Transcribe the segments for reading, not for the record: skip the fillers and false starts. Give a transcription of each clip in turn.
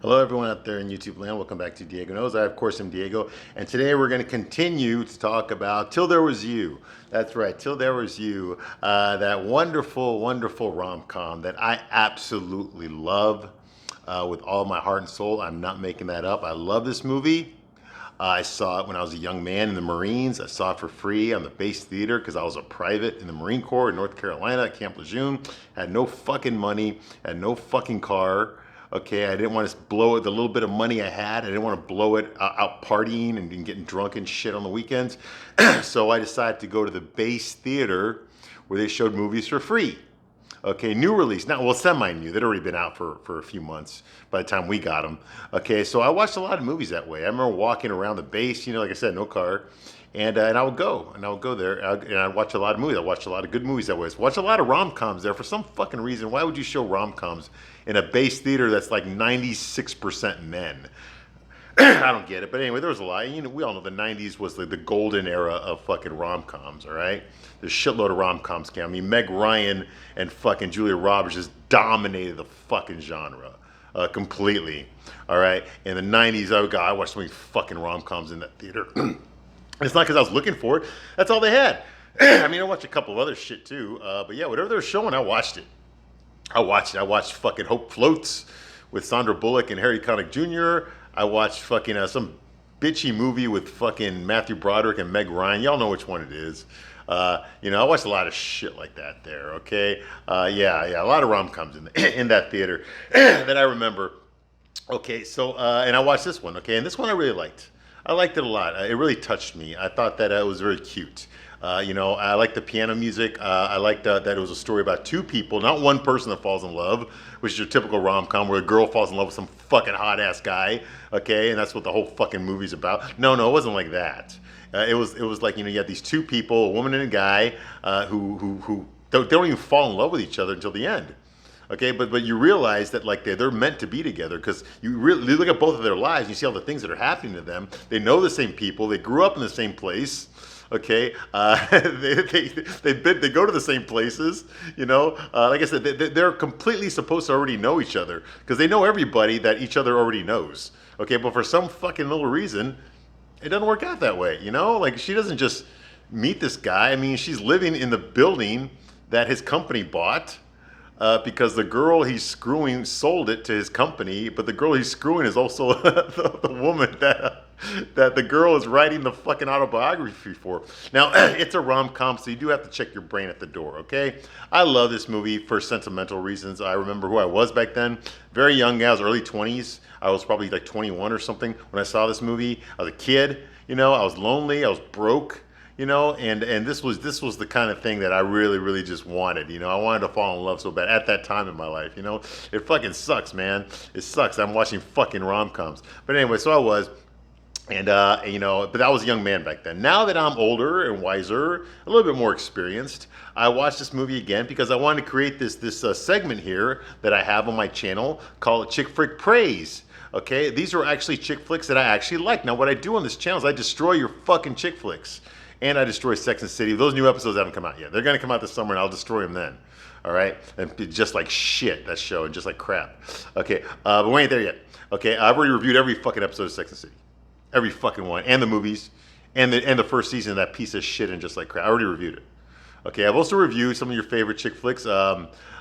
Hello, everyone out there in YouTube land. Welcome back to Diego Knows. I, of course, am Diego, and today we're going to continue to talk about Till There Was You. That's right, Till There Was You, that wonderful, wonderful rom-com that I absolutely love with all my heart and soul. I'm not making that up. I love this movie. I saw it when I was a young man in the Marines. I saw it for free on the base theater because I was a private in the Marine Corps in North Carolina at Camp Lejeune. Had no fucking money, had no fucking car. Okay, I didn't want to blow it, the little bit of money I had. I didn't want to blow it out partying and getting drunk and shit on the weekends. So I decided to go to the base theater where they showed movies for free. Okay, new release. Now, well, semi-new. They'd already been out for a few months by the time we got them. Okay, so I watched a lot of movies that way. I remember walking around the base, like I said, no car. And I would go there, and I'd watch a lot of movies. I watched a lot of good movies that way. I watched a lot of rom-coms there for some fucking reason. Why would you show rom-coms in a base theater that's like 96% men? I don't get it. But anyway, there was a lot. We all know the 90s was the golden era of fucking rom-coms, all right? There's a shitload of rom-coms came. I mean, Meg Ryan and fucking Julia Roberts just dominated the fucking genre completely, all right? In the 90s, I watched so many fucking rom-coms in that theater. It's not because I was looking for it. That's all they had. I mean, I watched a couple of other shit too. But yeah, whatever they were showing, I watched it. I watched fucking Hope Floats with Sandra Bullock and Harry Connick Jr. I watched fucking some bitchy movie with fucking Matthew Broderick and Meg Ryan. Y'all know which one it is. I watched a lot of shit like that there, okay? Yeah, a lot of rom-coms in that theater that I remember. Okay, so, and I watched this one, okay? And this one I really liked. I liked it a lot. It really touched me. I thought that it was very cute. I liked the piano music. I liked that it was a story about two people, not one person that falls in love, which is your typical rom-com where a girl falls in love with some fucking hot-ass guy, okay? And that's what the whole fucking movie's about. No, it wasn't like that. It was like, you had these two people, a woman and a guy, who don't even fall in love with each other until the end. Okay, but you realize that like they're meant to be together because you look at both of their lives and you see all the things that are happening to them. They know the same people. They grew up in the same place. Okay, they go to the same places. Like I said, they're completely supposed to already know each other because they know everybody that each other already knows. Okay, but for some fucking little reason, it doesn't work out that way. Like she doesn't just meet this guy. I mean, she's living in the building that his company bought. Because the girl he's screwing sold it to his company, but the girl he's screwing is also the woman that the girl is writing the fucking autobiography for. Now, it's a rom-com, so you do have to check your brain at the door, okay? I love this movie for sentimental reasons. I remember who I was back then. Very young guy, I was early 20s. I was probably like 21 or something when I saw this movie. I was a kid, I was lonely, I was broke. And this was the kind of thing that I really, really just wanted. I wanted to fall in love so bad at that time in my life. It fucking sucks, man. It sucks. I'm watching fucking rom-coms. But anyway, so I was, and but I was a young man back then. Now that I'm older and wiser, a little bit more experienced, I watched this movie again because I wanted to create this segment here that I have on my channel called Chick-Flick Praise. Okay, these are actually chick flicks that I actually like. Now, what I do on this channel is I destroy your fucking chick flicks. And I destroy Sex and the City. Those new episodes haven't come out yet. They're going to come out this summer, and I'll destroy them then. All right? And just like shit, that show, and just like crap. Okay, but we ain't there yet. Okay, I've already reviewed every fucking episode of Sex and the City. Every fucking one. And the movies. And the first season of that piece of shit and just like crap. I already reviewed it. Okay, I've also reviewed some of your favorite chick flicks. What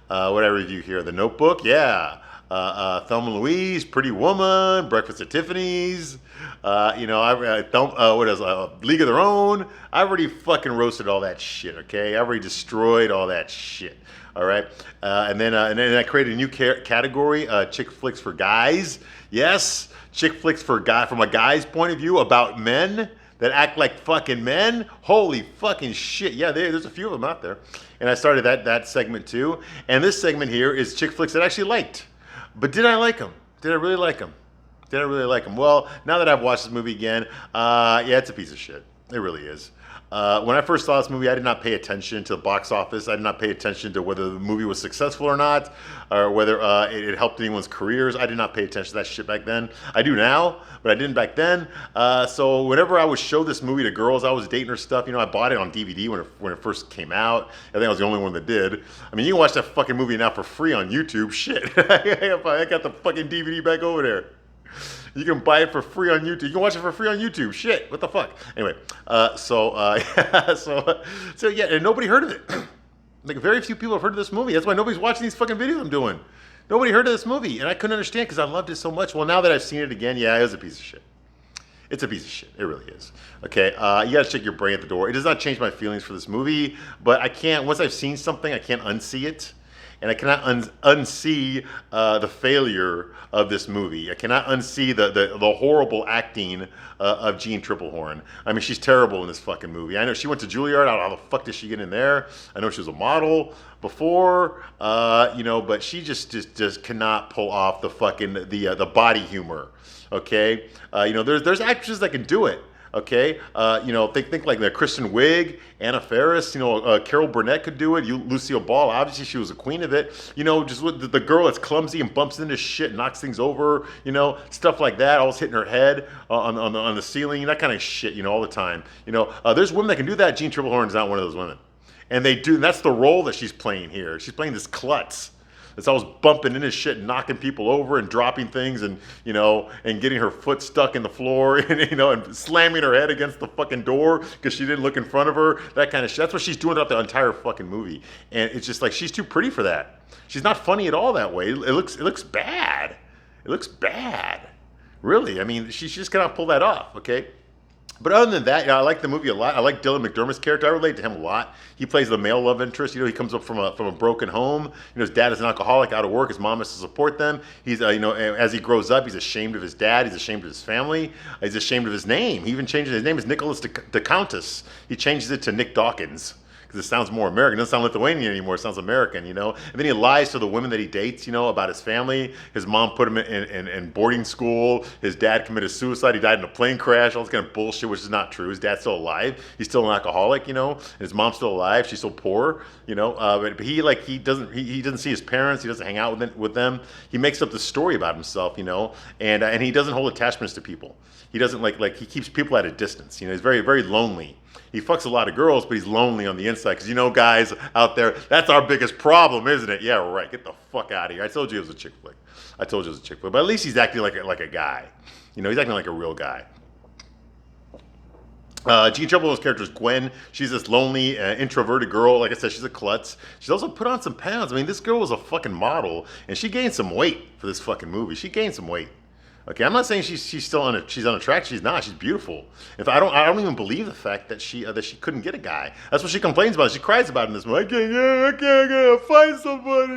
I review here? The Notebook, yeah. Thelma and Louise, Pretty Woman, Breakfast at Tiffany's, League of Their Own. I already fucking roasted all that shit, okay? I already destroyed all that shit, all right? And then I created a new category, chick flicks for guys. Yes, chick flicks from a guy's point of view about men that act like fucking men. Holy fucking shit. Yeah, there's a few of them out there. And I started that segment too. And this segment here is chick flicks that I actually liked. But did I like them? Did I really like them? Well, now that I've watched this movie again, yeah, it's a piece of shit. It really is. When I first saw this movie, I did not pay attention to the box office. I did not pay attention to whether the movie was successful or not, or whether it helped anyone's careers. I did not pay attention to that shit back then. I do now, but I didn't back then. So whenever I would show this movie to girls, I was dating her stuff. I bought it on DVD when it first came out. I think I was the only one that did. I mean, you can watch that fucking movie now for free on YouTube. Shit, I got the fucking DVD back over there. You can buy it for free on YouTube. You can watch it for free on YouTube. Shit, what the fuck? Anyway, so yeah, and nobody heard of it. Like, very few people have heard of this movie. That's why nobody's watching these fucking videos I'm doing. Nobody heard of this movie, and I couldn't understand because I loved it so much. Well, now that I've seen it again, yeah, it was a piece of shit. It's a piece of shit. It really is. Okay, you gotta check your brain at the door. It does not change my feelings for this movie, but I can't, once I've seen something, I can't unsee it. And I cannot unsee the failure of this movie. I cannot unsee the horrible acting of Jeanne Tripplehorn. I mean, she's terrible in this fucking movie. I know she went to Juilliard. I don't know how the fuck did she get in there? I know she was a model before, but she just cannot pull off the fucking the body humor. Okay, there's actresses that can do it. Okay, think like the Kristen Wiig, Anna Faris, Carol Burnett could do it. Lucille Ball, obviously she was a queen of it. Just with the girl that's clumsy and bumps into shit, knocks things over, stuff like that, always hitting her head on the ceiling, that kind of shit, all the time. There's women that can do that. Jeanne Tripplehorn is not one of those women, and they do. That's the role that she's playing here. She's playing this klutz. It's always bumping into shit, and knocking people over, and dropping things, and and getting her foot stuck in the floor, and slamming her head against the fucking door because she didn't look in front of her. That kind of shit. That's what she's doing throughout the entire fucking movie, and it's just like she's too pretty for that. She's not funny at all that way. It looks bad. It looks bad. Really. I mean, she just cannot pull that off. Okay. But other than that, I like the movie a lot. I like Dylan McDermott's character. I relate to him a lot. He plays the male love interest. He comes up from a broken home. His dad is an alcoholic, out of work. His mom has to support them. He's, as he grows up, he's ashamed of his dad. He's ashamed of his family. He's ashamed of his name. He even changes his name is Nicholas the Countess. He changes it to Nick Dawkins, because it sounds more American. It doesn't sound Lithuanian anymore. It sounds American, And then he lies to the women that he dates, about his family. His mom put him in boarding school. His dad committed suicide. He died in a plane crash. All this kind of bullshit, which is not true. His dad's still alive. He's still an alcoholic, And his mom's still alive. She's still poor, But he doesn't see his parents. He doesn't hang out with them. He makes up this story about himself, And he doesn't hold attachments to people. He doesn't he keeps people at a distance. He's very, very lonely. He fucks a lot of girls, but he's lonely on the inside. Because guys out there, that's our biggest problem, isn't it? Yeah, right. Get the fuck out of here. I told you it was a chick flick. But at least he's acting like a guy. He's acting like a real guy. Jeanne Tripplehorn's character is Gwen. She's this lonely, introverted girl. Like I said, she's a klutz. She's also put on some pounds. I mean, this girl was a fucking model, and she gained some weight for this fucking movie. She gained some weight. Okay, I'm not saying she's still she's unattractive. She's not. She's beautiful. I don't even believe the fact that she couldn't get a guy. That's what she complains about. She cries about it in this movie. I can't find somebody.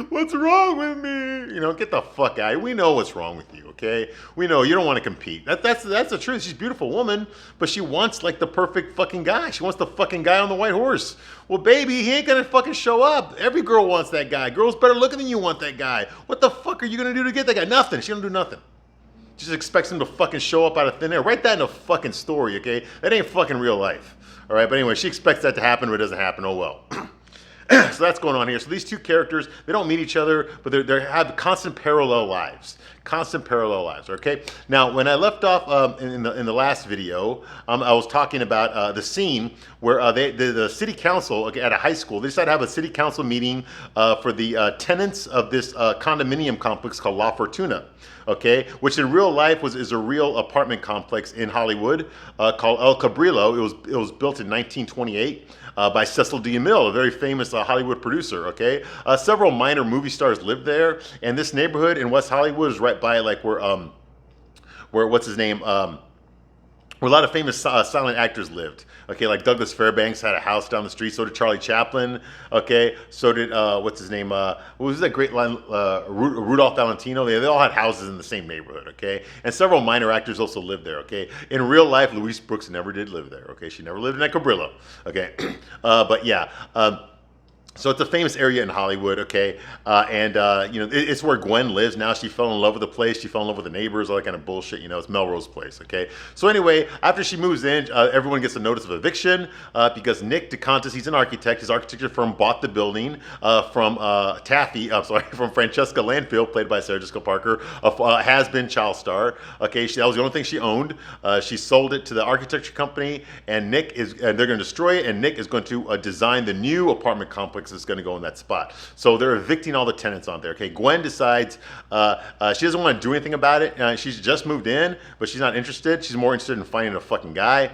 What's wrong with me? Get the fuck out. We know what's wrong with you. Okay, we know you don't want to compete. That's the truth. She's a beautiful woman, but she wants the perfect fucking guy. She wants the fucking guy on the white horse. Well, baby, he ain't gonna fucking show up. Every girl wants that guy. Girls better looking than you want that guy. What the fuck are you gonna do to get that guy? Nothing. She don't do nothing. She just expects him to fucking show up out of thin air. Write that in a fucking story, okay? That ain't fucking real life. All right, but anyway, she expects that to happen, but it doesn't happen. Oh well. So that's going on here. So these two characters, they don't meet each other, but they have constant parallel lives. Okay. Now, when I left off in the last video, I was talking about the scene where the city council at a high school, they decided to have a city council meeting for the tenants of this condominium complex called La Fortuna. Okay, which in real life is a real apartment complex in Hollywood called El Cabrillo. It was built in 1928 by Cecil DeMille, a very famous Hollywood producer. Okay, several minor movie stars lived there, and this neighborhood in West Hollywood is right by where what's his name where a lot of famous silent actors lived. Okay, like Douglas Fairbanks had a house down the street. So did Charlie Chaplin. Okay, so did what's his name? What was that great line? Rudolph Valentino. They all had houses in the same neighborhood. Okay, and several minor actors also lived there. Okay, in real life, Louise Brooks never did live there. Okay, she never lived in that Cabrillo. Okay, but yeah. So it's a famous area in Hollywood, okay, and you know it's where Gwen lives now. She fell in love with the place. She fell in love with the neighbors, all that kind of bullshit. You know, it's Melrose Place, okay. So anyway, after she moves in, everyone gets a notice of eviction because Nick DeContis, he's an architect. His architecture firm bought the building from Taffy. I'm sorry, from Francesca Landfield, played by Sarah Jessica Parker, a has-been child star. Okay, that was the only thing she owned. She sold it to the architecture company, and they're going to destroy it. And Nick is going to design the new apartment complex is going to go in that spot. So they're evicting all the tenants on there. Okay, Gwen decides she doesn't want to do anything about it. She's just moved in, but she's not interested. She's more interested in finding a fucking guy.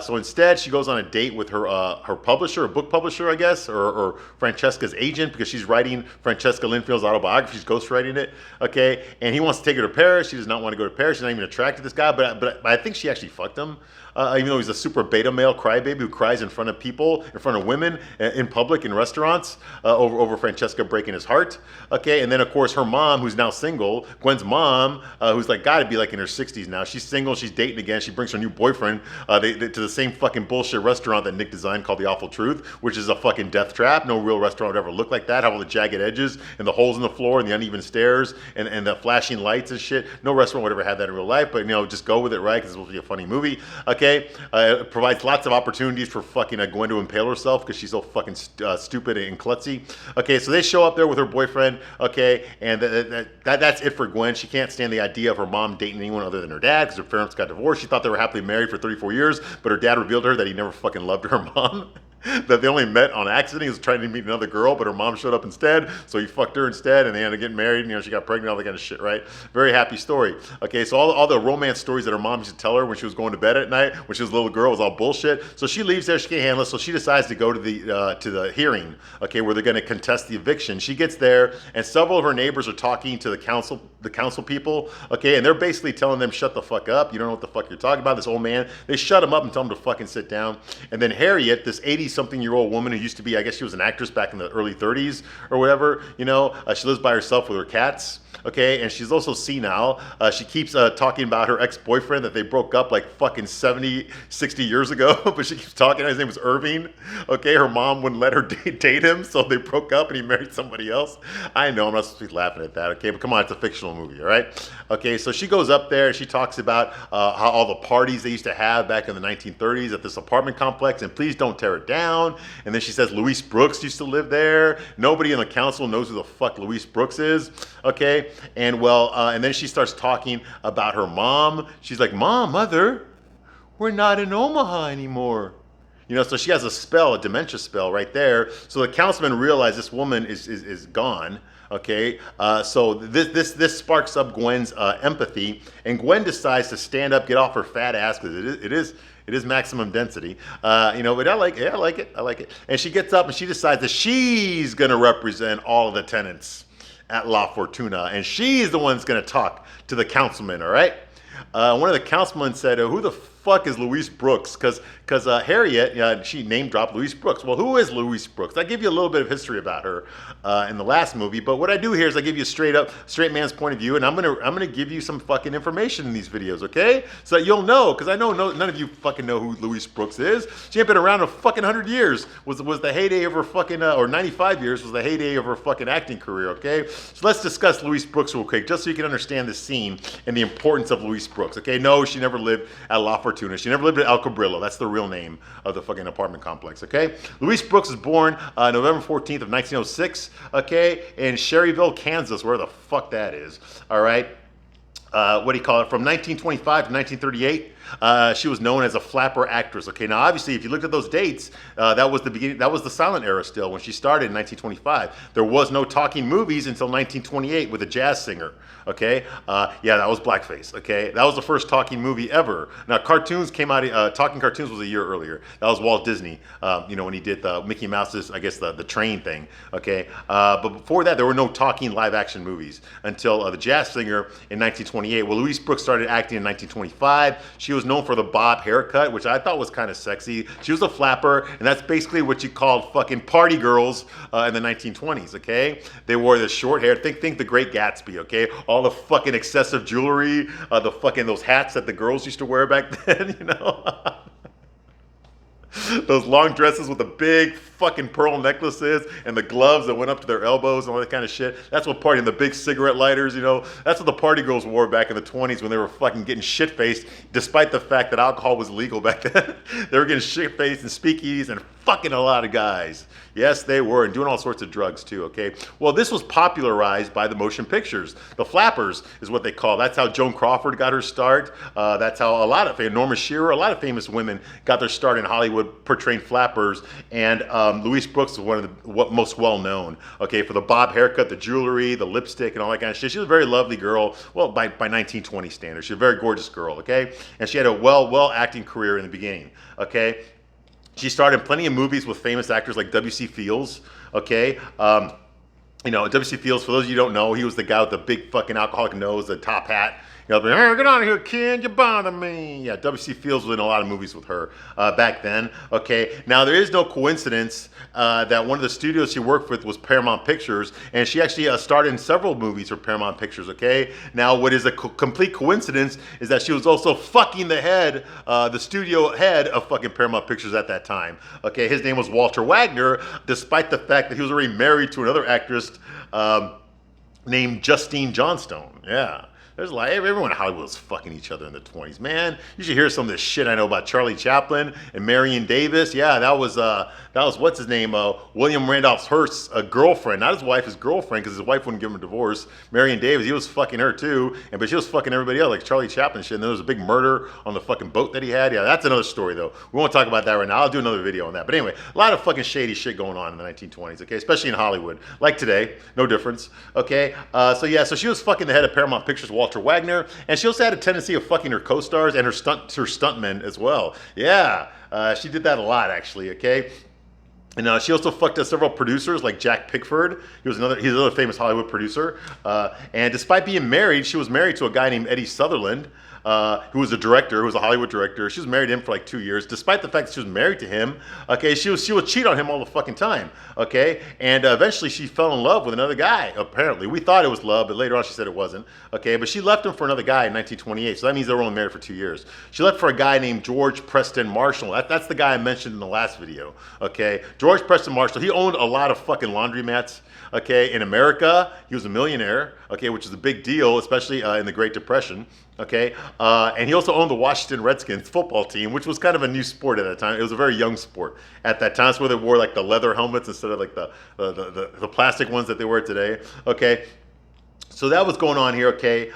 So instead, she goes on a date with her publisher, a book publisher, I guess, or Francesca's agent, because she's writing Francesca Linfield's autobiography. She's ghostwriting it. Okay, and he wants to take her to Paris. She does not want to go to Paris. She's not even attracted to this guy, but I think she actually fucked him. Even though he's a super beta male crybaby who cries in front of people, in front of women, in public, in restaurants, over Francesca breaking his heart. Okay, and then of course her mom, who's now single, Gwen's mom, who's like got to be like in her 60s now. She's single, she's dating again. She brings her new boyfriend to the same fucking bullshit restaurant that Nick designed called The Awful Truth, which is a fucking death trap. No real restaurant would ever look like that. Have all the jagged edges and the holes in the floor and the uneven stairs and the flashing lights and shit. No restaurant would ever have that in real life, but you know, just go with it, right? Because it's supposed to be a funny movie. Okay. It provides lots of opportunities for fucking Gwen to impale herself because she's so fucking stupid and klutzy. Okay, so they show up there with her boyfriend. Okay, and that's it for Gwen. She can't stand the idea of her mom dating anyone other than her dad because her parents got divorced. She thought they were happily married for 34 years, but her dad revealed to her that he never fucking loved her mom. That they only met on accident. He was trying to meet another girl, but her mom showed up instead, so he fucked her instead, and they ended up getting married. You know, she got pregnant, all that kind of shit, right? Very happy story. Okay, so all the romance stories that her mom used to tell her when she was going to bed at night, when she was a little girl, was all bullshit. So she leaves there, she can't handle it, so she decides to go to the hearing, okay, where they're going to contest the eviction. She gets there, and several of her neighbors are talking to the council people, okay, and they're basically telling them, shut the fuck up, you don't know what the fuck you're talking about, this old man. They shut him up and tell him to fucking sit down. And then Harriet, this 80-something-year-old woman who used to be, I guess she was an actress back in the early 30s or whatever, you know, she lives by herself with her cats. Okay, and she's also senile. She keeps talking about her ex-boyfriend that they broke up like fucking 70, 60 years ago, but she keeps talking. His name was Irving. Okay, her mom wouldn't let her date him, so they broke up and he married somebody else. I know, I'm not supposed to be laughing at that, okay, but come on, it's a fictional movie, all right? Okay, so she goes up there and she talks about how all the parties they used to have back in the 1930s at this apartment complex, and please don't tear it down. And then she says Louise Brooks used to live there. Nobody in the council knows who the fuck Louise Brooks is, okay? And well, and then she starts talking about her mom. She's like, Mom, Mother, we're not in Omaha anymore. You know, so she has a spell, a dementia spell right there. So the councilman realized this woman is gone. Okay, so this sparks up Gwen's empathy, and Gwen decides to stand up, get off her fat ass because it is maximum density, you know. But I like it. And she gets up and she decides that she's gonna represent all of the tenants at La Fortuna, and she's the one that's gonna talk to the councilman. All right. One of the councilmen said, "Who the fuck is Louise Brooks?" Because Harriet, she name dropped Louise Brooks. Well, who is Louise Brooks? I give you a little bit of history about her in the last movie, but what I do here is I give you a straight man's point of view, and I'm gonna give you some fucking information in these videos, okay? So that you'll know, because I know none of you fucking know who Louise Brooks is. She ain't been around a fucking 100 years. Was the heyday of her fucking or 95 years was the heyday of her fucking acting career, okay? So let's discuss Louise Brooks real quick, just so you can understand this scene and the importance of Louise Brooks, okay? No, she never lived at La Fortuna. She never lived at El Cabrillo. That's the real name of the fucking apartment complex, okay? Louise Brooks was born November 14th of 1906, okay, in Sherryville, Kansas, where the fuck that is, all right? What do you call it? From 1925 to 1938, she was known as a flapper actress. Okay, now obviously, if you look at those dates, that was the beginning. That was the silent era still when she started in 1925. There was no talking movies until 1928 with a jazz singer. Okay, yeah, that was blackface. Okay, that was the first talking movie ever. Now, cartoons came out. Talking cartoons was a year earlier. That was Walt Disney. You know, when he did the Mickey Mouse's, I guess the train thing. Okay, but before that, there were no talking live action movies until the jazz singer in 1928. Well, Louise Brooks started acting in 1925. She was known for the bob haircut, which I thought was kind of sexy. She was a flapper, and that's basically what you called fucking party girls in the 1920s, okay? They wore this short hair. Think the Great Gatsby, okay? All the fucking excessive jewelry, the fucking those hats that the girls used to wear back then, you know? those long dresses with the big fucking pearl necklaces and the gloves that went up to their elbows and all that kind of shit. That's what party, and the big cigarette lighters, you know. That's what the party girls wore back in the 20s when they were fucking getting shit-faced, despite the fact that alcohol was legal back then. They were getting shit-faced and speakeasies and fucking a lot of guys. Yes, they were, and doing all sorts of drugs too, okay? Well, this was popularized by the motion pictures. The flappers is what they call. That's how Joan Crawford got her start. That's how a lot of, Norma Shearer, a lot of famous women got their start in Hollywood portraying flappers, and Louise Brooks was one of the most well-known, okay, for the bob haircut, the jewelry, the lipstick, and all that kind of shit. She was a very lovely girl, well, by 1920 standards. She was a very gorgeous girl, okay? And she had a well acting career in the beginning, okay? She starred in plenty of movies with famous actors like W.C. Fields, okay? You know, W.C. Fields, for those of you who don't know, he was the guy with the big fucking alcoholic nose, the top hat. You know, hey, get out of here, kid, you bother me. Yeah, W.C. Fields was in a lot of movies with her back then, okay? Now, there is no coincidence that one of the studios she worked with was Paramount Pictures, and she actually starred in several movies for Paramount Pictures, okay? Now, what is a complete coincidence is that she was also fucking the head, the studio head of fucking Paramount Pictures at that time, okay? His name was Walter Wagner, despite the fact that he was already married to another actress named Justine Johnstone, yeah. There's like everyone in Hollywood was fucking each other in the 20s, man. You should hear some of this shit I know about Charlie Chaplin and Marion Davis. Yeah, that was what's his name? William Randolph Hearst's girlfriend, not his wife, his girlfriend, because his wife wouldn't give him a divorce. Marion Davis, he was fucking her too, but she was fucking everybody else, like Charlie Chaplin shit. And there was a big murder on the fucking boat that he had. Yeah, that's another story though. We won't talk about that right now. I'll do another video on that. But anyway, a lot of fucking shady shit going on in the 1920s, okay, especially in Hollywood, like today, no difference, okay. So she was fucking the head of Paramount Pictures, Walter Wagner, and she also had a tendency of fucking her co-stars and her stuntmen as well. Yeah, she did that a lot actually. Okay. And she also fucked several producers like Jack Pickford. He's another famous Hollywood producer. And despite being married, she was married to a guy named Eddie Sutherland, who was a director, who was a Hollywood director. She was married to him for like 2 years. Despite the fact that she was married to him, okay, she would cheat on him all the fucking time, okay? And eventually she fell in love with another guy, apparently. We thought it was love, but later on she said it wasn't, okay? But she left him for another guy in 1928, so that means they were only married for 2 years. She left for a guy named George Preston Marshall. That's the guy I mentioned in the last video, okay? George Preston Marshall, he owned a lot of fucking laundromats, okay? In America, he was a millionaire, okay, which is a big deal, especially in the Great Depression. Okay, and he also owned the Washington Redskins football team, which was kind of a new sport at that time. It was a very young sport at that time. That's where they wore like the leather helmets instead of like the plastic ones that they wear today. Okay, so that was going on here. Okay,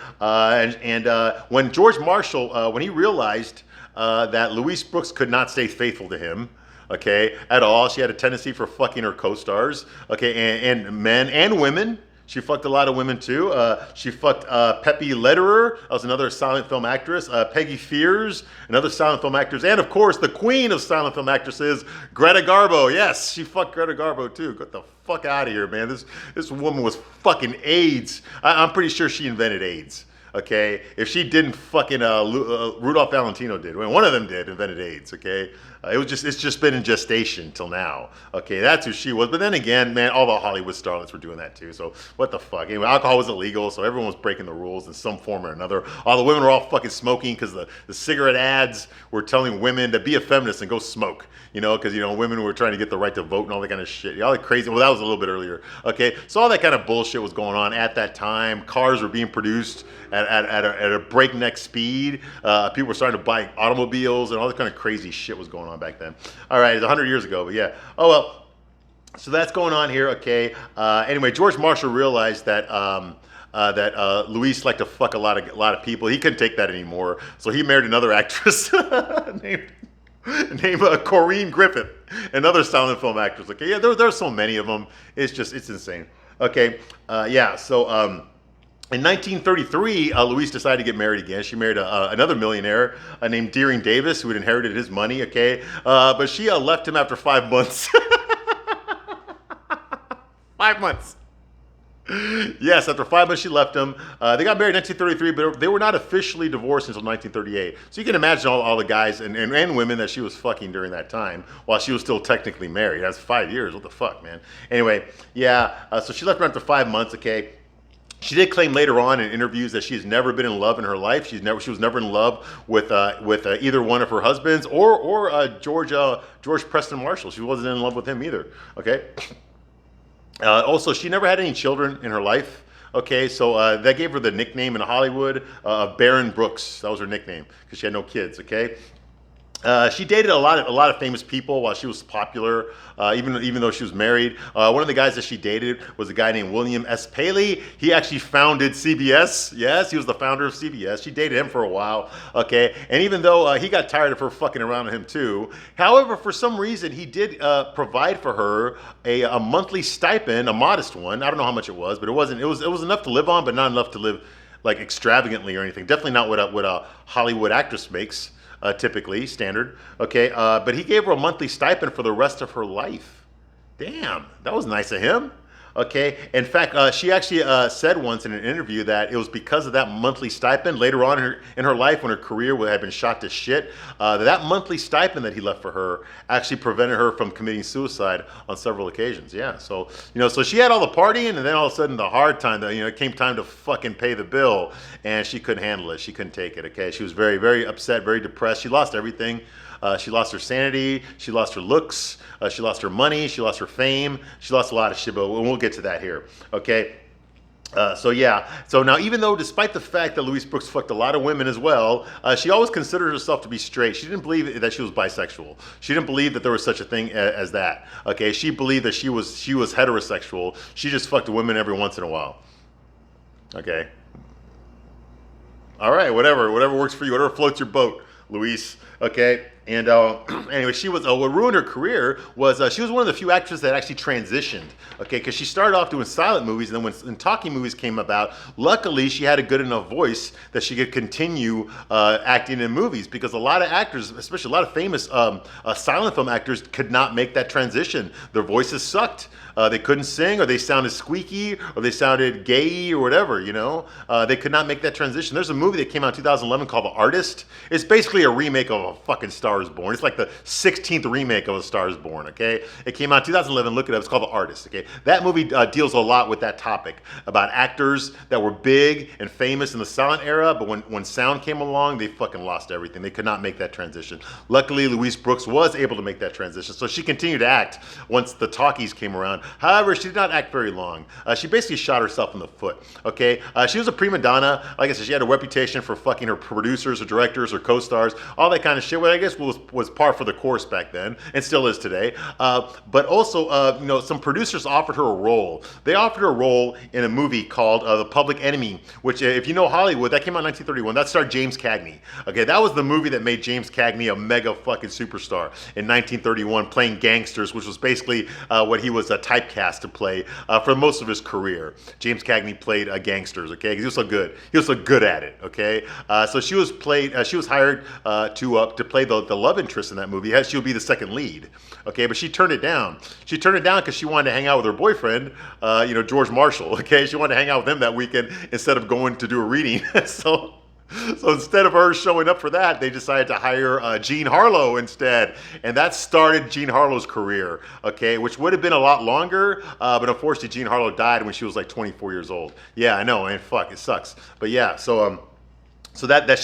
when George Marshall, when he realized that Louise Brooks could not stay faithful to him, okay, at all, she had a tendency for fucking her co-stars, okay, and men and women. She fucked a lot of women too. She fucked Pepe Lederer, that was another silent film actress. Peggy Fears, another silent film actress. And of course, the queen of silent film actresses, Greta Garbo. Yes, she fucked Greta Garbo too. Get the fuck out of here, man. This woman was fucking AIDS. I'm pretty sure she invented AIDS. Okay, if she didn't, fucking Rudolph Valentino did. Well, one of them invented AIDS. Okay, it's just been in gestation till now. Okay, that's who she was. But then again, man, all the Hollywood starlets were doing that too. So what the fuck? Anyway, alcohol was illegal, so everyone was breaking the rules in some form or another. All the women were all fucking smoking because the cigarette ads were telling women to be a feminist and go smoke. You know, because women were trying to get the right to vote and all that kind of shit. All that crazy. Well, that was a little bit earlier. Okay, so all that kind of bullshit was going on at that time. Cars were being produced at a breakneck speed. People were starting to buy automobiles and all that kind of crazy shit was going on back then. All right, it's 100 years ago, but yeah. Oh well. So that's going on here. Okay. Anyway, George Marshall realized that. Louise liked to fuck a lot of people. He couldn't take that anymore, so he married another actress named Corinne Griffith, another silent film actress. Okay, yeah, there's so many of them. It's insane. Okay, yeah. So in 1933, Louise decided to get married again. She married another millionaire named Deering Davis, who had inherited his money. Okay, but she left him after 5 months. 5 months. Yes, after 5 months she left him. They got married in 1933, but they were not officially divorced until 1938. So you can imagine all the guys and women that she was fucking during that time while she was still technically married. That's 5 years. What the fuck, man? Anyway, yeah, so she left him after 5 months, okay? She did claim later on in interviews that she's never been in love in her life. She was never in love with either one of her husbands or George Preston Marshall. She wasn't in love with him either. Okay. Also, she never had any children in her life. Okay, so that gave her the nickname in Hollywood of Baron Brooks. That was her nickname because she had no kids. Okay. She dated a lot of famous people while she was popular, even though she was married. One of the guys that she dated was a guy named William S. Paley. He actually founded CBS. Yes, he was the founder of CBS. She dated him for a while, okay? And even though he got tired of her fucking around with him too, however, for some reason, he did provide for her a monthly stipend, a modest one. I don't know how much it was, but it wasn't. It was enough to live on, but not enough to live like extravagantly or anything. Definitely not what a Hollywood actress makes. Typically standard, okay, but he gave her a monthly stipend for the rest of her life. Damn, that was nice of him. Okay, in fact, she actually said once in an interview that it was because of that monthly stipend later on in her life when her career had been shot to shit, that monthly stipend that he left for her actually prevented her from committing suicide on several occasions. Yeah, so so she had all the partying, and then all of a sudden the hard time, it came time to fucking pay the bill, and she couldn't handle it. She couldn't take it. Okay, she was very, very upset, very depressed. She lost everything. She lost her sanity. She lost her looks. She lost her money. She lost her fame. She lost a lot of shit, but we'll get to that here. Okay. So yeah. So now, even though, despite the fact that Louise Brooks fucked a lot of women as well, she always considered herself to be straight. She didn't believe that she was bisexual. She didn't believe that there was such a thing as that. Okay. She believed that she was heterosexual. She just fucked women every once in a while. Okay. All right. Whatever works for you. Whatever floats your boat, Louise. Okay. And anyway, she was what ruined her career was she was one of the few actresses that actually transitioned. Okay, because she started off doing silent movies, and then when talking movies came about, luckily she had a good enough voice that she could continue acting in movies. Because a lot of actors, especially a lot of famous silent film actors, could not make that transition. Their voices sucked. They couldn't sing, or they sounded squeaky, or they sounded gay, or whatever, They could not make that transition. There's a movie that came out in 2011 called The Artist. It's basically a remake of a fucking Star is Born. It's like the 16th remake of A Star is Born, okay? It came out in 2011. Look it up. It's called The Artist, okay? That movie deals a lot with that topic, about actors that were big and famous in the silent era, but when sound came along, they fucking lost everything. They could not make that transition. Luckily, Louise Brooks was able to make that transition, so she continued to act once the talkies came around. However, she did not act very long. She basically shot herself in the foot, okay? She was a prima donna. Like I said, she had a reputation for fucking her producers or directors or co-stars, all that kind of shit, which I guess was par for the course back then, and still is today. But also, some producers offered her a role. They offered her a role in a movie called The Public Enemy, which, if you know Hollywood, that came out in 1931. That starred James Cagney. Okay, that was the movie that made James Cagney a mega fucking superstar in 1931, playing gangsters, which was basically what he was typecast to play for most of his career. James Cagney played gangsters. Okay, he was so good. He was so good at it. Okay, so she was hired to play the love interest in that movie. She would be the second lead. Okay, but she turned it down. She turned it down because she wanted to hang out with her boyfriend, George Marshall. Okay, she wanted to hang out with him that weekend instead of going to do a reading. So instead of her showing up for that, they decided to hire Jean Harlow instead. And that started Jean Harlow's career, okay, which would have been a lot longer, but unfortunately Jean Harlow died when she was like 24 years old. Yeah, I know, and fuck, it sucks. But yeah, so that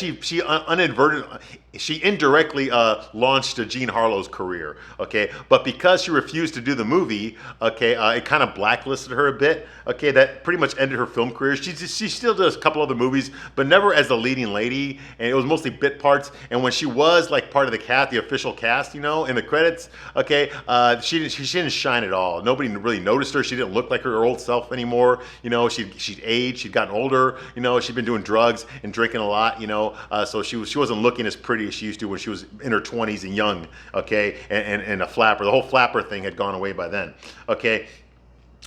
she indirectly launched Jean Harlow's career, okay? But because she refused to do the movie, okay, it kind of blacklisted her a bit, okay? That pretty much ended her film career. She still does a couple other movies, but never as the leading lady, and it was mostly bit parts. And when she was like part of the cast, the official cast, in the credits, okay, she didn't shine at all. Nobody really noticed her. She didn't look like her old self anymore. She'd aged, she'd gotten older. She'd been doing drugs and drinking a lot. So she wasn't looking as pretty as she used to when she was in her 20s and young, okay, and a flapper. The whole flapper thing had gone away by then, okay.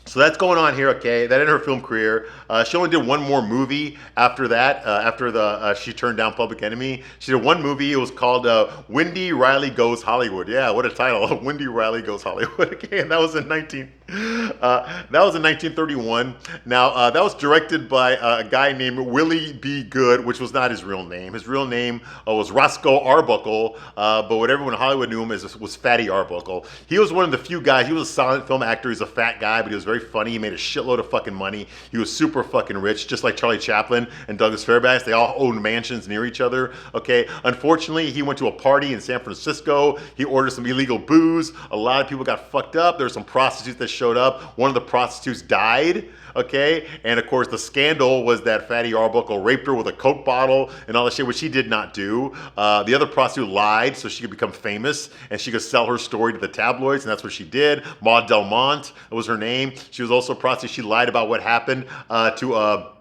So that's going on here, okay. That ended her film career. She only did one more movie after that. After she turned down Public Enemy, she did one movie. It was called Wendy Riley Goes Hollywood. Yeah, what a title! Wendy Riley Goes Hollywood. Okay, and that was in 1931. Now that was directed by a guy named Willie B. Good, which was not his real name. His real name was Roscoe Arbuckle, but what everyone in Hollywood knew him as was Fatty Arbuckle. He was one of the few guys. He was a silent film actor. He's a fat guy, but he was very very funny. He made a shitload of fucking money. He was super fucking rich, just like Charlie Chaplin and Douglas Fairbanks. They all owned mansions near each other. Okay. Unfortunately, he went to a party in San Francisco. He ordered some illegal booze. A lot of people got fucked up. There were some prostitutes that showed up. One of the prostitutes died. Okay, and of course the scandal was that Fatty Arbuckle raped her with a Coke bottle and all that shit, which he did not do. The other prostitute lied so she could become famous and she could sell her story to the tabloids, and that's what she did. Maud Delmont was her name. She was also a prostitute. She lied about what happened to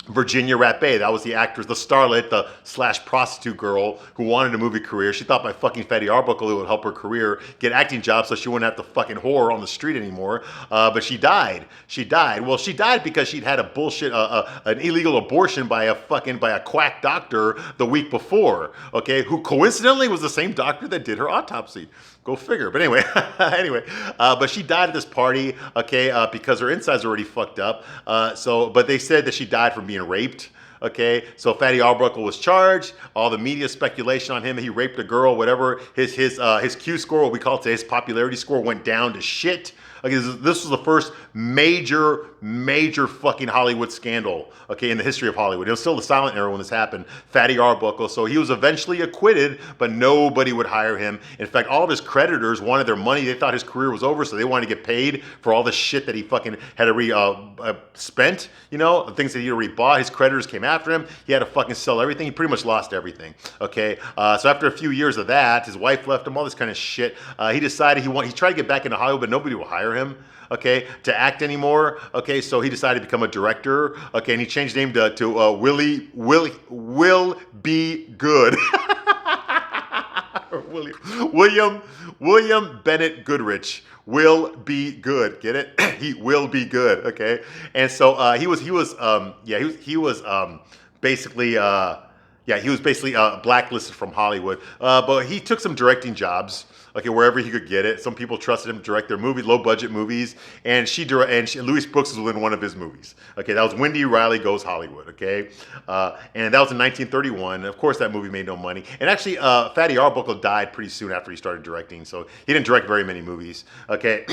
Virginia Rapé. That was the actress, the starlet, the slash prostitute girl who wanted a movie career. She thought by fucking Fatty Arbuckle it would help her career get acting jobs so she wouldn't have to fucking whore on the street anymore. But she died. She died. Well, she died because she'd had a bullshit, an illegal abortion by a quack doctor the week before. Okay, who coincidentally was the same doctor that did her autopsy. Go figure. But anyway, but she died at this party, okay, because her insides were already fucked up. But they said that she died from being raped. Okay, so Fatty Arbuckle was charged. All the media speculation on him, he raped a girl, whatever. His Q score, what we call today, his popularity score, went down to shit. Okay, this was the first major fucking Hollywood scandal, okay, in the history of Hollywood. It was still the silent era when this happened. Fatty Arbuckle. So he was eventually acquitted, but nobody would hire him. In fact, all of his creditors wanted their money. They thought his career was over, so they wanted to get paid for all the shit that he fucking had already spent, you know, the things that he already bought. His creditors came after him. He had to fucking sell everything. He pretty much lost everything, okay? So after a few years of that, his wife left him, all this kind of shit. He decided he tried to get back into Hollywood, but nobody will hire him, okay, to act anymore. Okay, so he decided to become a director. Okay, and he changed his name to Will Be Good. William Bennett Goodrich. Will be good. Get it? He will be good. Okay, and so he was basically blacklisted from Hollywood. But he took some directing jobs. Okay, wherever he could get it. Some people trusted him to direct their movies, low-budget movies, and Louis Brooks was in one of his movies. Okay, that was Wendy Riley Goes Hollywood. Okay, and that was in 1931. Of course, that movie made no money. And actually, Fatty Arbuckle died pretty soon after he started directing, so he didn't direct very many movies. Okay,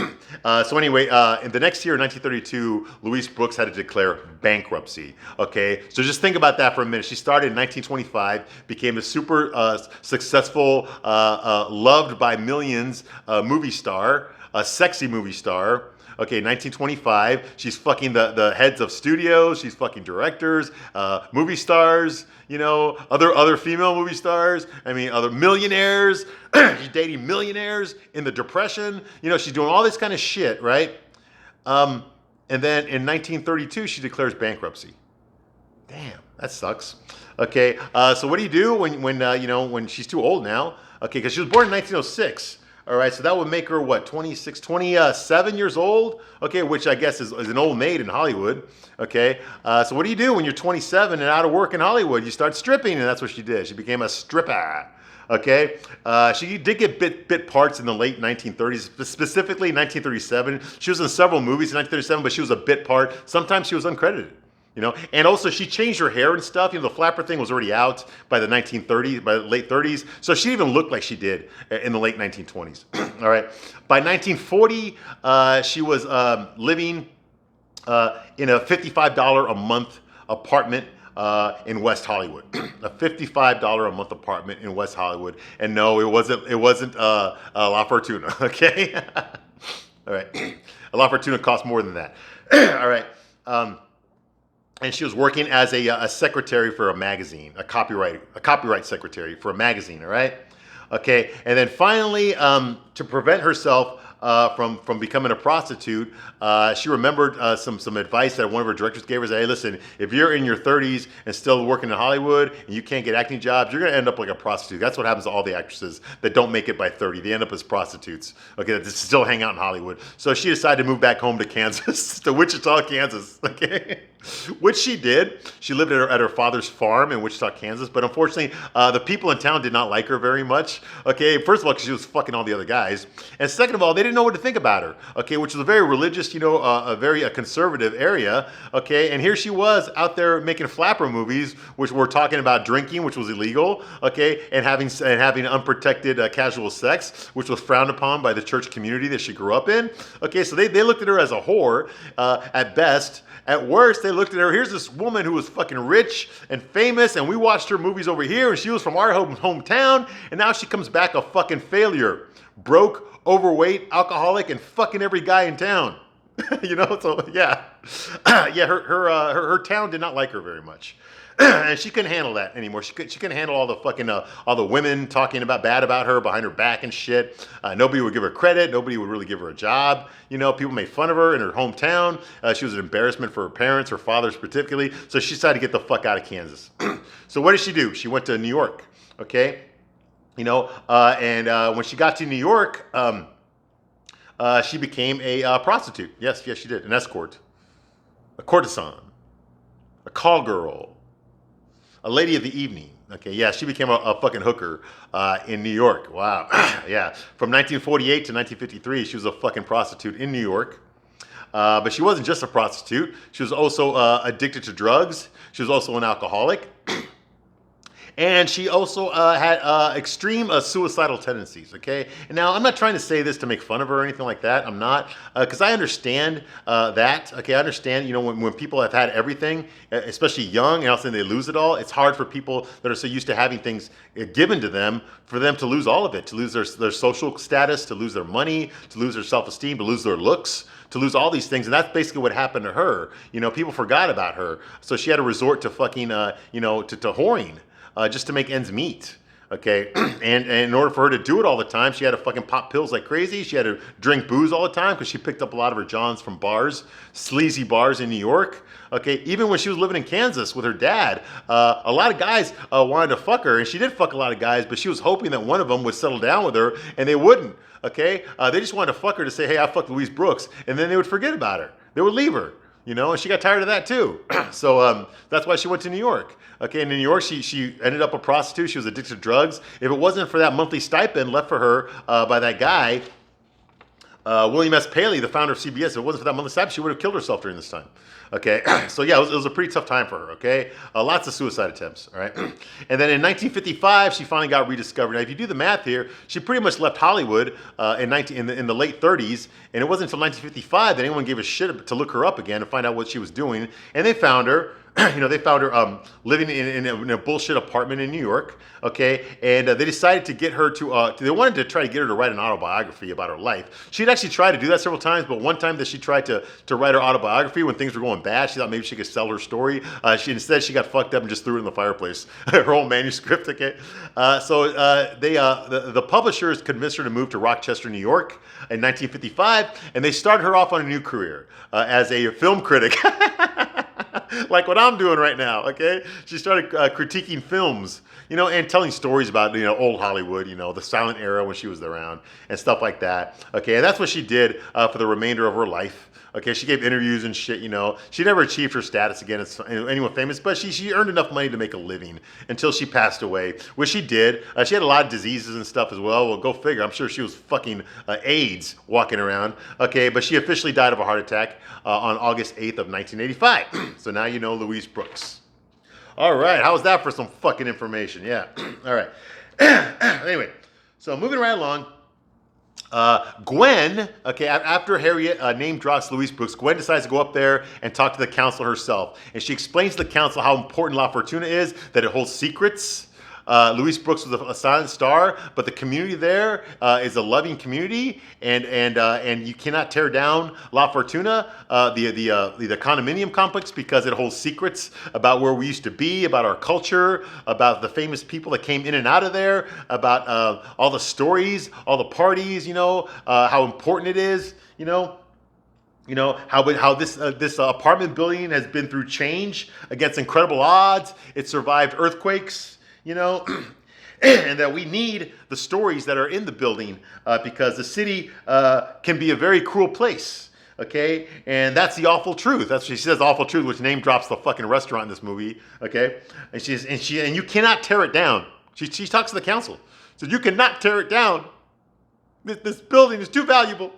so anyway, in the next year, 1932, Louis Brooks had to declare bankruptcy. Okay, so just think about that for a minute. She started in 1925, became a super successful, loved by millions movie star, a sexy movie star. Okay, 1925, she's fucking the heads of studios, she's fucking directors, movie stars, you know, other female movie stars, I mean, other millionaires. She's dating millionaires in the Depression. You know, she's doing all this kind of shit, right? And then in 1932, she declares bankruptcy. Damn, that sucks. Okay, so what do you do when she's too old now? Okay, because she was born in 1906. All right, so that would make her, what, 27 years old? Okay, which I guess is an old maid in Hollywood. Okay, so what do you do when you're 27 and out of work in Hollywood? You start stripping, and that's what she did. She became a stripper. Okay, she did get bit parts in the late 1930s, specifically 1937. She was in several movies in 1937, but she was a bit part. Sometimes she was uncredited. You know, and also she changed her hair and stuff. You know, the flapper thing was already out by the 1930s, by the late 30s. So she didn't even look like she did in the late 1920s. All right. By 1940, she was living in a $55 a month apartment in West Hollywood. A $55 a month apartment in West Hollywood. And no, it wasn't La Fortuna. Okay. All right. A La Fortuna costs more than that. All right. And she was working as a secretary for a magazine, a copyright secretary for a magazine, all right? Okay, and then finally, to prevent herself from becoming a prostitute, she remembered some advice that one of her directors gave her. Said, hey, listen, if you're in your 30s and still working in Hollywood and you can't get acting jobs, you're gonna end up like a prostitute. That's what happens to all the actresses that don't make it by 30. They end up as prostitutes, okay, that still hang out in Hollywood. So she decided to move back home to Kansas, to Wichita, Kansas, okay? Which she did. She lived at her father's farm in Wichita, Kansas. But unfortunately, the people in town did not like her very much. Okay, first of all, because she was fucking all the other guys, and second of all, they didn't know what to think about her. Okay, which was a very religious, a very conservative area. Okay, and here she was out there making flapper movies, which were talking about drinking, which was illegal. Okay, and having unprotected casual sex, which was frowned upon by the church community that she grew up in. Okay, so they looked at her as a whore at best. At worst, they looked at her. Here's this woman who was fucking rich and famous, and we watched her movies over here, and she was from our hometown, and now she comes back a fucking failure. Broke, overweight, alcoholic, and fucking every guy in town. So yeah. Yeah, her town did not like her very much. And she couldn't handle that anymore. She couldn't handle all the fucking all the women talking bad about her behind her back and shit. Nobody would give her credit. Nobody would really give her a job. People made fun of her in her hometown. She was an embarrassment for her parents, her fathers particularly. So she decided to get the fuck out of Kansas. So what did she do? She went to New York. Okay, and when she got to New York, she became a prostitute. Yes, she did. An escort, a courtesan, a call girl. A lady of the evening. Okay, yeah, she became a fucking hooker in New York. Wow. Yeah. From 1948 to 1953, she was a fucking prostitute in New York. But she wasn't just a prostitute. She was also addicted to drugs. She was also an alcoholic. And she also had extreme suicidal tendencies, okay? And now, I'm not trying to say this to make fun of her or anything like that. I'm not. Because I understand that, okay? I understand, when people have had everything, especially young, and all of a sudden they lose it all, it's hard for people that are so used to having things given to them, for them to lose all of it, to lose their social status, to lose their money, to lose their self-esteem, to lose their looks, to lose all these things. And that's basically what happened to her. People forgot about her. So she had to resort to fucking, to whoring. Just to make ends meet, okay? And in order for her to do it all the time, she had to fucking pop pills like crazy. She had to drink booze all the time because she picked up a lot of her johns from bars, sleazy bars in New York, okay? Even when she was living in Kansas with her dad, a lot of guys wanted to fuck her, and she did fuck a lot of guys, but she was hoping that one of them would settle down with her, and they wouldn't, okay? They just wanted to fuck her to say, hey, I fucked Louise Brooks, and then they would forget about her. They would leave her. And she got tired of that too. So that's why she went to New York. Okay, in New York, she ended up a prostitute. She was addicted to drugs. If it wasn't for that monthly stipend left for her by that guy, William S. Paley, the founder of CBS, if it wasn't for that monthly stipend, she would have killed herself during this time. Okay, so yeah, it was a pretty tough time for her, okay? Lots of suicide attempts, all right? And then in 1955, she finally got rediscovered. Now, if you do the math here, she pretty much left Hollywood in the late 30s, and it wasn't until 1955 that anyone gave a shit to look her up again and find out what she was doing. And they found her. They found her living in a bullshit apartment in New York, okay? And they decided to get her they wanted to try to get her to write an autobiography about her life. She'd actually tried to do that several times, but one time that she tried to write her autobiography when things were going bad, she thought maybe she could sell her story. Instead, she got fucked up and just threw it in the fireplace, her whole manuscript, okay? The publishers convinced her to move to Rochester, New York in 1955, and they started her off on a new career as a film critic. Like what I'm doing right now, okay? She started critiquing films, and telling stories about, old Hollywood, the silent era when she was around and stuff like that, okay? And that's what she did for the remainder of her life. Okay, she gave interviews and shit, She never achieved her status again as anyone famous, but she earned enough money to make a living until she passed away, which she did. She had a lot of diseases and stuff as well. Well, go figure. I'm sure she was fucking AIDS walking around. Okay, but she officially died of a heart attack on August 8th of 1985. So now you know Louise Brooks. All right, how was that for some fucking information? Yeah, all right. Anyway, so moving right along. Gwen, okay, after Harriet name drops Louise Brooks, Gwen decides to go up there and talk to the council herself. And she explains to the council how important La Fortuna is, that it holds secrets. Louise Brooks was a silent star, but the community there is a loving community, and you cannot tear down La Fortuna, the condominium complex, because it holds secrets about where we used to be, about our culture, about the famous people that came in and out of there, about all the stories, all the parties, how important it is, how this apartment building has been through change against incredible odds. It survived earthquakes. And that we need the stories that are in the building because the city can be a very cruel place. Okay, and that's the awful truth. That's what she says, awful truth, which name drops the fucking restaurant in this movie. Okay, and you cannot tear it down. She talks to the council. So you cannot tear it down. This building is too valuable.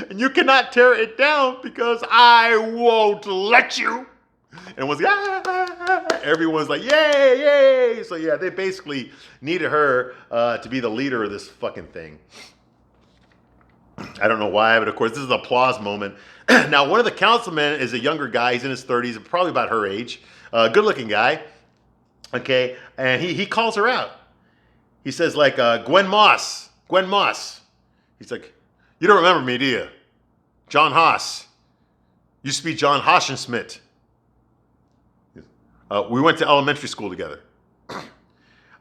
And you cannot tear it down because I won't let you. And was everyone's like, yay, yay. So yeah, they basically needed her to be the leader of this fucking thing. I don't know why, but of course, this is an applause moment. Now, one of the councilmen is a younger guy. He's in his 30s, probably about her age. Good looking guy. Okay, and he calls her out. He says, like, Gwen Moss. He's like, you don't remember me, do you? John Haas. Used to be John Haschenschmidt. We went to elementary school together.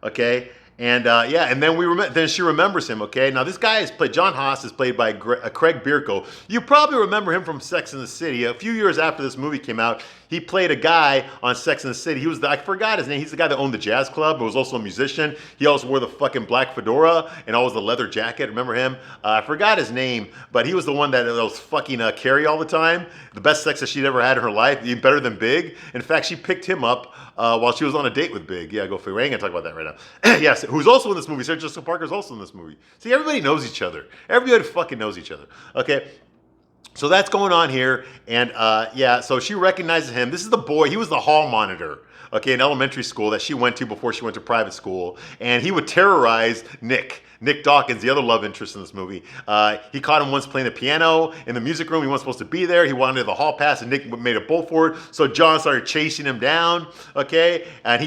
Okay, and and then then she remembers him. Okay, now this guy is played. John Haas is played by Craig Bierko. You probably remember him from Sex and the City. A few years after this movie came out, he played a guy on Sex and the City. He was I forgot his name. He's the guy that owned the jazz club, but was also a musician. He also wore the fucking black fedora and always the leather jacket. Remember him? I forgot his name, but he was the one that was fucking Carrie all the time. The best sex that she'd ever had in her life, even better than Big. In fact, she picked him up while she was on a date with Big. Yeah, go figure. I ain't gonna talk about that right now. Yes, who's also in this movie. Sarah Jessica Parker's also in this movie. See, everybody knows each other. Everybody fucking knows each other. Okay. So that's going on here, and so she recognizes him. This is the boy. He was the hall monitor, okay, in elementary school that she went to before she went to private school, and he would terrorize Nick Dawkins, the other love interest in this movie. He caught him once playing the piano in the music room. He wasn't supposed to be there. He wanted the hall pass, and Nick made a bolt for it. So John started chasing him down, okay? And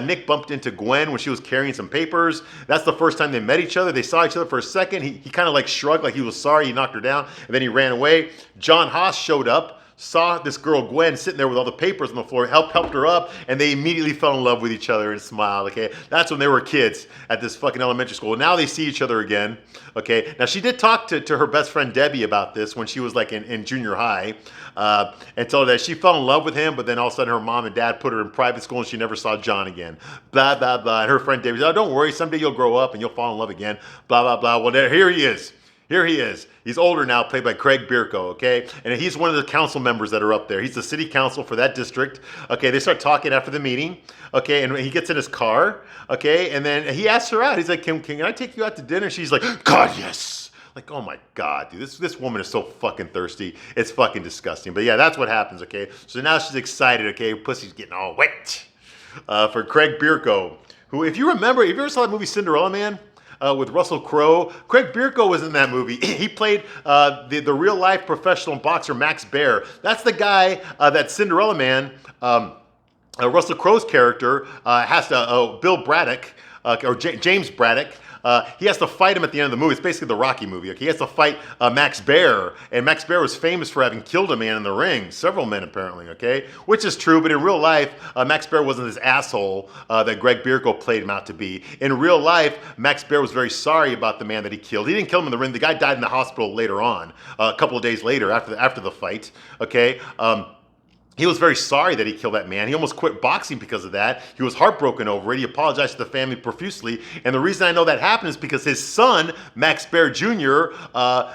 Nick bumped into Gwen when she was carrying some papers. That's the first time they met each other. They saw each other for a second. He kind of like shrugged like he was sorry. He knocked her down, and then he ran away. John Haas showed up, saw this girl Gwen sitting there with all the papers on the floor, helped her up, and they immediately fell in love with each other and smiled. Okay, that's when they were kids at this fucking elementary school. Now they see each other again. Okay, now she did talk to her best friend Debbie about this when she was like in junior high, and told her that she fell in love with him, but then all of a sudden her mom and dad put her in private school and she never saw John again. Blah blah blah. And her friend Debbie said, "Oh, don't worry, someday you'll grow up and you'll fall in love again." Blah blah blah. Well, here he is. Here he is. He's older now, played by Craig Bierko, okay? And he's one of the council members that are up there. He's the city council for that district. Okay, they start talking after the meeting, okay? And he gets in his car, okay? And then he asks her out. He's like, can I take you out to dinner? She's like, God, yes. Like, oh my God, dude, this woman is so fucking thirsty. It's fucking disgusting. But yeah, that's what happens, okay? So now she's excited, okay? Pussy's getting all wet for Craig Bierko, who, if you remember, if you ever saw that movie Cinderella Man, with Russell Crowe. Craig Bierko was in that movie. He played the real-life professional boxer Max Baer. That's the guy that Cinderella Man, Russell Crowe's character, has to, Bill Braddock, or James Braddock, he has to fight him at the end of the movie. It's basically the Rocky movie. Okay, he has to fight Max Baer, and Max Baer was famous for having killed a man in the ring, several men apparently. Okay, which is true, but in real life, Max Baer wasn't this asshole that Greg Bierko played him out to be. In real life, Max Baer was very sorry about the man that he killed. He didn't kill him in the ring. The guy died in the hospital later on, a couple of days later after the fight. Okay. He was very sorry that he killed that man. He almost quit boxing because of that. He was heartbroken over it. He apologized to the family profusely. And the reason I know that happened is because his son, Max Baer Jr.,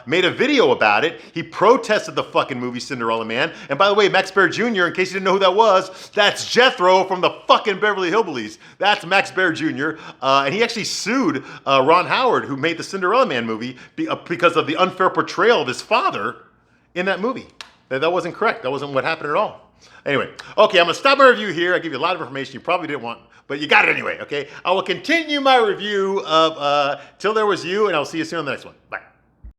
made a video about it. He protested the fucking movie Cinderella Man. And by the way, Max Baer Jr., in case you didn't know who that was, that's Jethro from the fucking Beverly Hillbillies. That's Max Baer Jr. And he actually sued Ron Howard, who made the Cinderella Man movie, because of the unfair portrayal of his father in that movie. That wasn't correct. That wasn't what happened at all. Anyway, okay, I'm going to stop my review here. I give you a lot of information you probably didn't want, but you got it anyway, okay? I will continue my review of Till There Was You, and I'll see you soon on the next one. Bye.